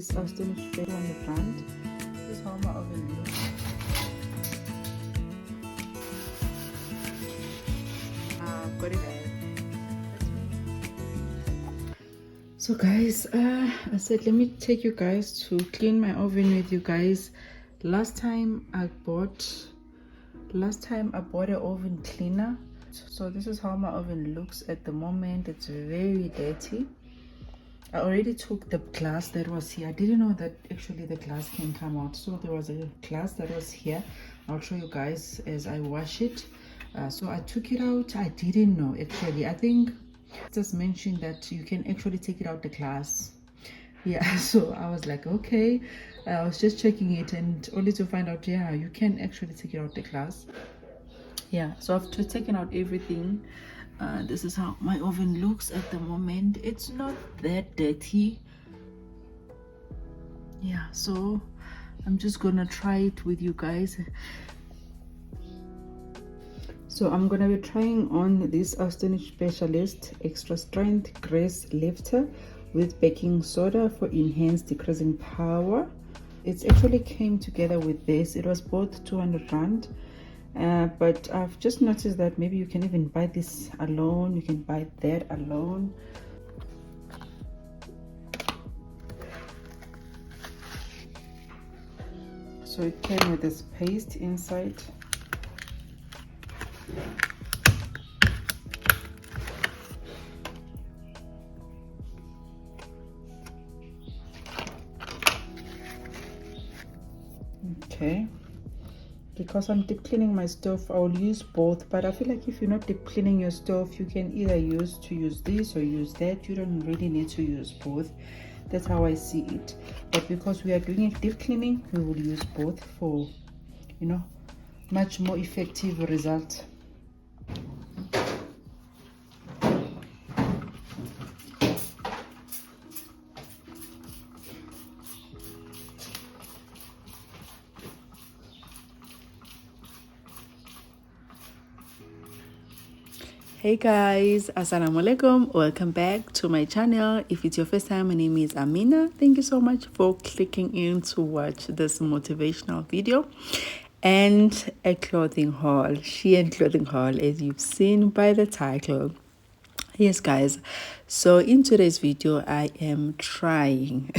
This Astonish paper on the front. This is how my oven looks. Got it. So guys, I said let me take you guys to clean my oven with you guys. Last time I bought an oven cleaner. So this is how my oven looks at the moment. It's very dirty. I already took the glass that was here. I didn't know that actually the glass can come out. So there was a glass that was here. I'll show you guys as I wash it. So I took it out. I didn't know actually. I think just mentioned that you can actually take it out the glass. Yeah, so I was like, okay. I was just checking it and only to find out, yeah, you can actually take it out the glass. Yeah, so I've just taken out everything. This is how my oven looks at the moment. It's not that dirty. Yeah, so I'm just gonna try it with you guys. So I'm gonna be trying on this Astonish Specialist Extra Strength Grease Lifter with baking soda for enhanced decreasing power. It actually came together with this. It was both 200 rand. But I've just noticed that maybe you can even buy this alone, you can buy that alone. So it came with this paste inside. Okay. Because I'm deep cleaning my stove, I will use both, but I feel like if you're not deep cleaning your stove, you can either use this or use that. You don't really need to use both. That's how I see it. But because we are doing a deep cleaning, we will use both for, you know, much more effective result. Hey guys, assalamu alaikum, welcome back to my channel. If it's your first time, my name is Amina. Thank you so much for clicking in to watch this motivational video and a clothing haul, SHEIN clothing haul, as you've seen by the title. Yes guys, so in today's video I am trying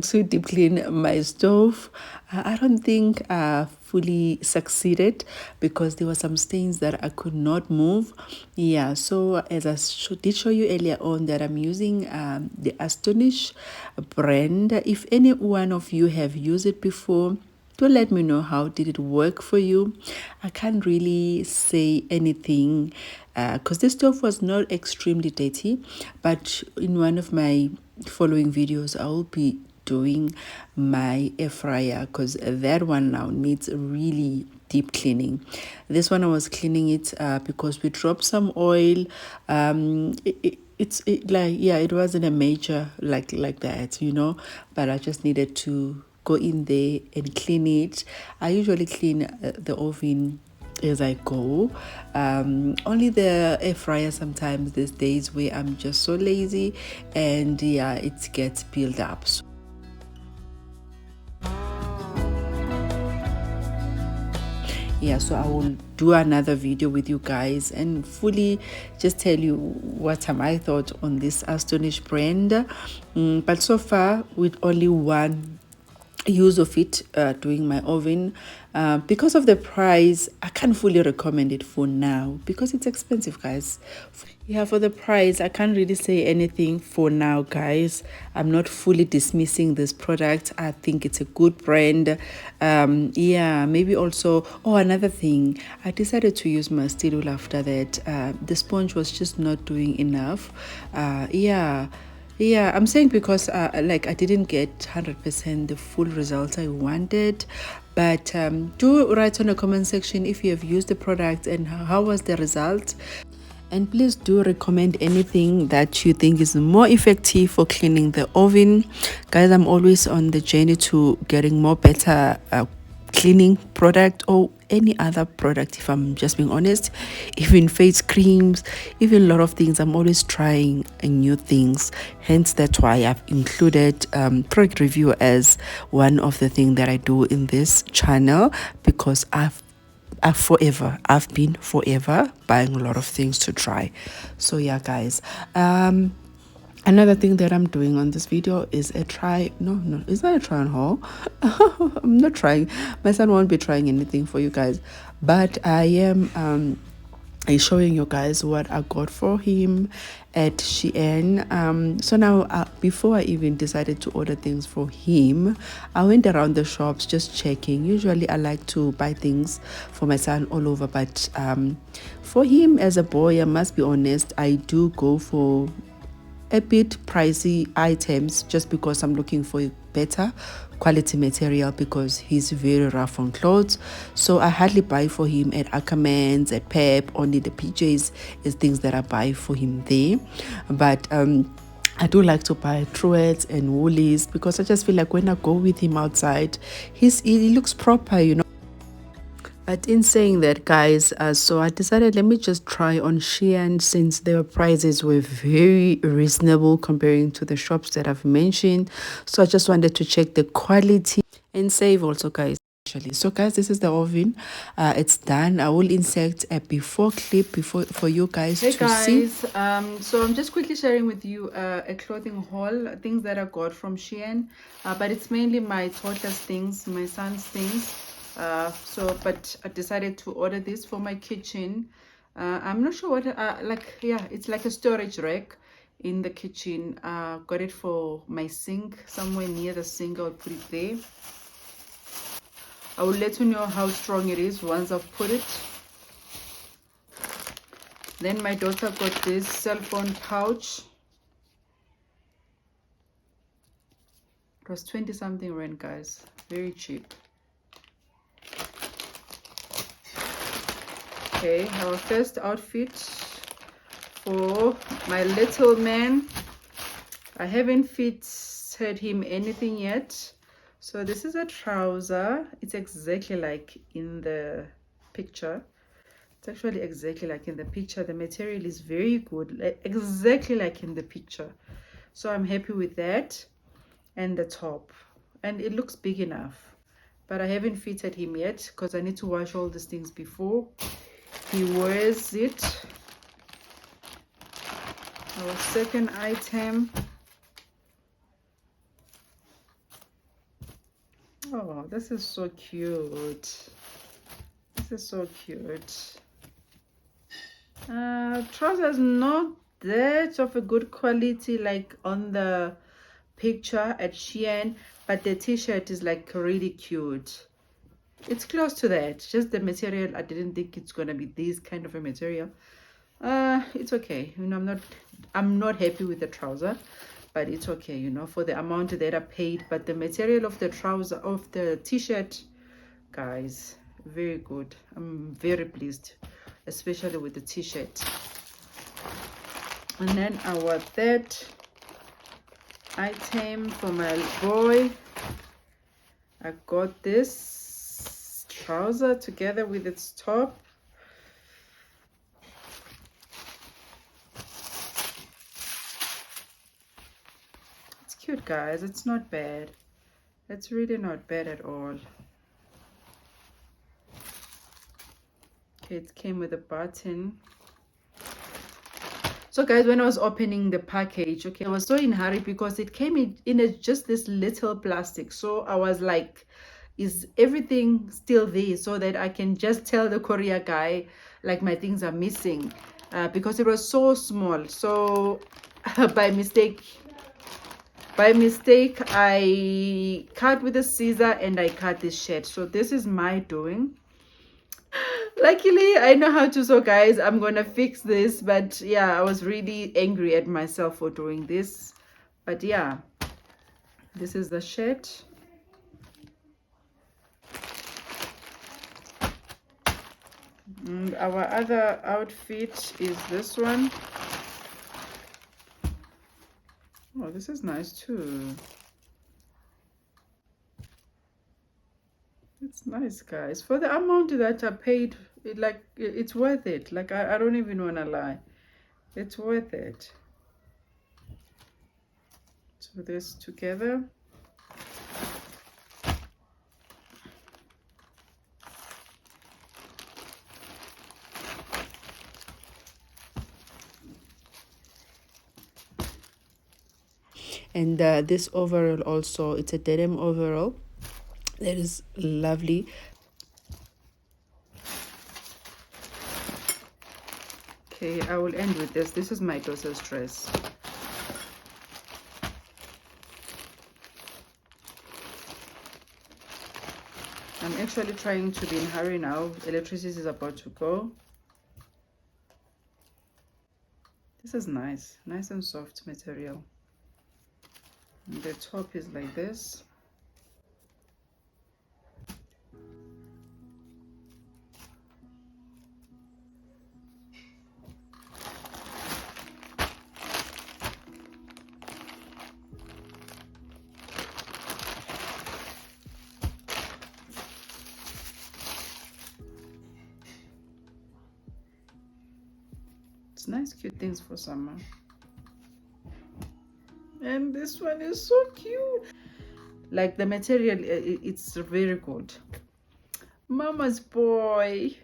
to deep clean my stove. I don't think I fully succeeded because there were some stains that I could not move. Yeah, so as I did show you earlier on that I'm using the Astonish brand. If any one of you have used it before, do let me know how did it work for you. I can't really say anything because this stove was not extremely dirty, but in one of my following videos I will be doing my air fryer because that one now needs really deep cleaning. This one I was cleaning it because we dropped some oil. It wasn't a major like that, you know, but I just needed to go in there and clean it. I usually clean the oven as I go. Only the air fryer sometimes these days where I'm just so lazy and yeah, it gets built up. Yeah, so I will do another video with you guys and fully just tell you what I thought on this Astonish brand. But so far with only one use of it doing my oven, because of the price I can't fully recommend it for now because it's expensive guys. Yeah, for the price I can't really say anything for now guys. I'm not fully dismissing this product. I think it's a good brand. Yeah, maybe also, oh, another thing, I decided to use my steel wool after that. The sponge was just not doing enough. Yeah, I'm saying because like I didn't get 100% the full results I wanted. But do write on the comment section if you have used the product and how was the result. And please do recommend anything that you think is more effective for cleaning the oven. Guys, I'm always on the journey to getting more better cleaning product or any other product, if I'm just being honest. Even face creams, even a lot of things. I'm always trying new things. Hence, that's why I've included product review as one of the things that I do in this channel, because I've been forever buying a lot of things to try. So yeah, guys, another thing that I'm doing on this video is a try. No, it's not a try on haul. I'm not trying. My son won't be trying anything for you guys, but I am showing you guys what I got for him at SHEIN. So now, before I even decided to order things for him, I went around the shops just checking. Usually I like to buy things for my son all over, but for him as a boy, I must be honest, I do go for a bit pricey items, just because I'm looking for a better quality material, because he's very rough on clothes. So I hardly buy for him at Ackermans, at Pep. Only the PJs is things that I buy for him there. But I do like to buy Truettes and Woolies, because I just feel like when I go with him outside, he looks proper, you know. But in saying that, guys, so I decided, let me just try on SHEIN, since their prices were very reasonable comparing to the shops that I've mentioned. So I just wanted to check the quality and save also, guys. So guys, this is the oven. It's done. I will insert a before clip for you guys to see. So I'm just quickly sharing with you a clothing haul, things that I got from SHEIN, but it's mainly my toddler's things, my son's things. But I decided to order this for my kitchen. I'm not sure what it's like a storage rack in the kitchen. Got it for my sink, somewhere near the sink. I'll put it there. I will let you know how strong it is once I've put it. Then my daughter got this cell phone pouch. It was 20 something rand, guys, very cheap. Okay, our first outfit for my little man. I haven't fitted him anything yet. So this is a trouser. It's exactly like in the picture. It's actually exactly like in the picture. The material is very good, exactly like in the picture. So I'm happy with that. And the top. And it looks big enough. But I haven't fitted him yet, because I need to wash all these things before he wears it. Our second item. Oh, this is so cute. This is so cute. Trousers not that of a good quality like on the picture at SHEIN, but the t-shirt is like really cute. It's close to that, just the material. I didn't think it's gonna be this kind of a material. It's okay, you know. I'm not happy with the trouser, but it's okay, you know, for the amount that I paid. But the material of the trouser, of the t-shirt, guys, very good. I'm very pleased, especially with the t-shirt. And then our third item for my boy, I got this trouser together with its top. It's cute, guys. It's not bad. It's really not bad at all. Okay, it came with a button. So guys, when I was opening the package, okay, I was so in a hurry because it came in just this little plastic. So I was like, is everything still there, so that I can just tell the courier guy like my things are missing, because it was so small. So by mistake I cut with a scissor and I cut this shirt. So this is my doing. Luckily I know how to sew, guys. I'm gonna fix this. But yeah, I was really angry at myself for doing this. But yeah, this is the shirt. And our other outfit is this one. Oh, this is nice too. It's nice, guys. For the amount that I paid, it's worth it. Like, I don't even want to lie. It's worth it. So this together. And this overall also, it's a denim overall. That is lovely. Okay, I will end with this. This is my daughter's dress. I'm actually trying to be in a hurry now. Electricity is about to go. This is nice and soft material. And the top is like this. It's nice, cute things for summer. And this one is so cute. Like the material, it's very good. Mama's boy.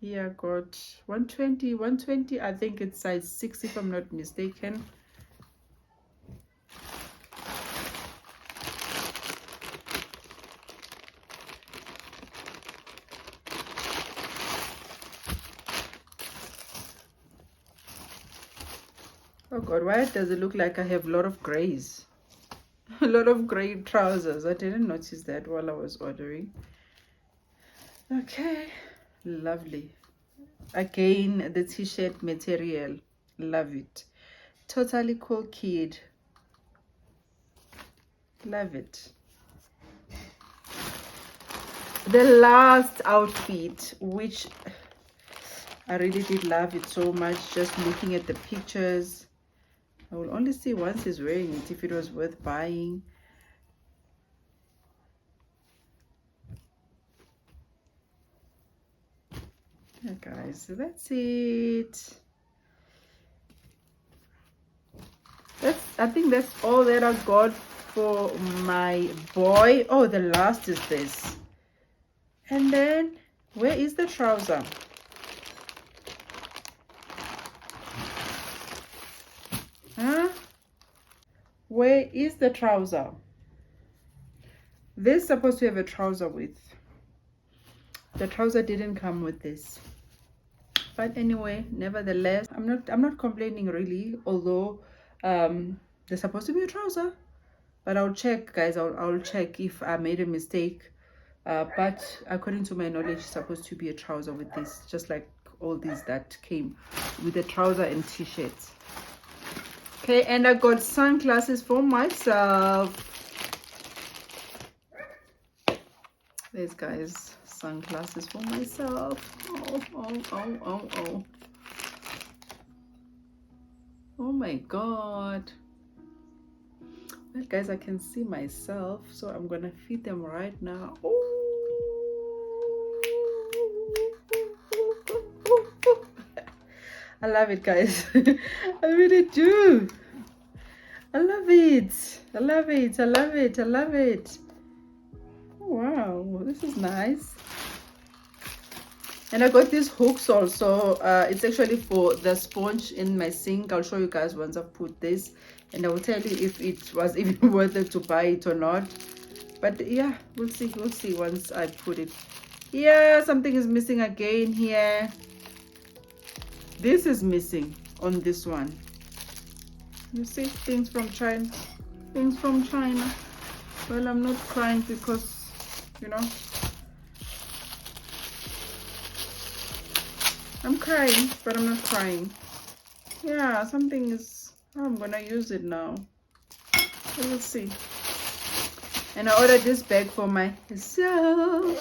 Here got 120. I think it's size 6 if I'm not mistaken. Oh God, why does it look like I have a lot of grays? A lot of gray trousers. I didn't notice that while I was ordering. Okay, lovely. Again, the t-shirt material. Love it. Totally cool kid. Love it. The last outfit, which I really did love it so much, just looking at the pictures. I will only see once he's wearing it if it was worth buying. Yeah, guys, so that's it. I think that's all that I got for my boy. Oh, the last is this. And then, where is the trouser? Huh? Where is the trouser? This is supposed to have a trouser with. The trouser didn't come with this. But anyway, nevertheless, I'm not complaining really, although there's supposed to be a trouser. But I'll check, guys. I'll check if I made a mistake. But according to my knowledge, it's supposed to be a trouser with this, just like all these that came with a trouser and t-shirts. Okay, and I got sunglasses for myself. There's, guys, sunglasses for myself. Oh. Oh my God. Well, guys, I can see myself, so I'm gonna fit them right now. I love it, guys. I really do. I love it. I love it. I love it. I love it. Wow, this is nice. And I got these hooks also. It's actually for the sponge in my sink. I'll show you guys once I've put this, and I will tell you if it was even worth it to buy it or not. But yeah, we'll see once I put it. Yeah, something is missing again here. This is missing on this one. You see, things from China. Well, I'm not crying because, you know, I'm crying, but I'm not crying. Yeah, something is, oh, I'm gonna use it now. So we'll see. And I ordered this bag for myself.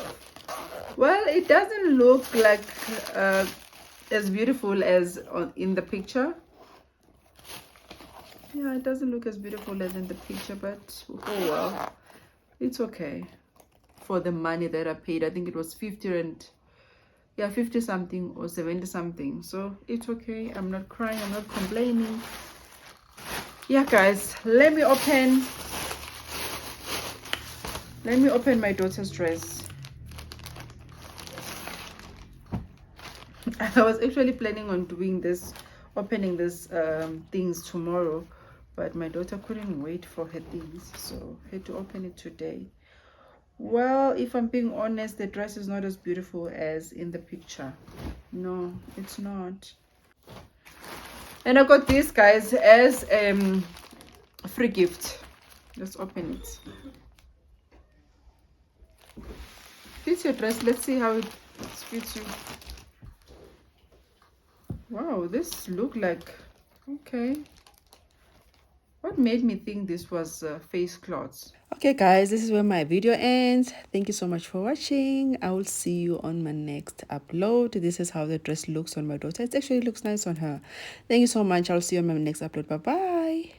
Well, it doesn't look like as beautiful as in the picture. Yeah, it doesn't look as beautiful as in the picture, but oh well. It's okay for the money that I paid. I think it was 50 and yeah, 50 something or 70 something. So it's okay. I'm not crying, I'm not complaining. Yeah guys, let me open my daughter's dress. I was actually planning on doing this, opening this things tomorrow, but my daughter couldn't wait for her things, so I had to open it today. Well, if I'm being honest, the dress is not as beautiful as in the picture. No, it's not. And I got this, guys, as a free gift. Let's open it. Fits your dress. Let's see how it fits you. Wow, this look like, okay. What made me think this was face cloths? Okay guys, this is where my video ends. Thank you so much for watching. I will see you on my next upload. This is how the dress looks on my daughter. It actually looks nice on her. Thank you so much. I'll see you on my next upload. Bye bye.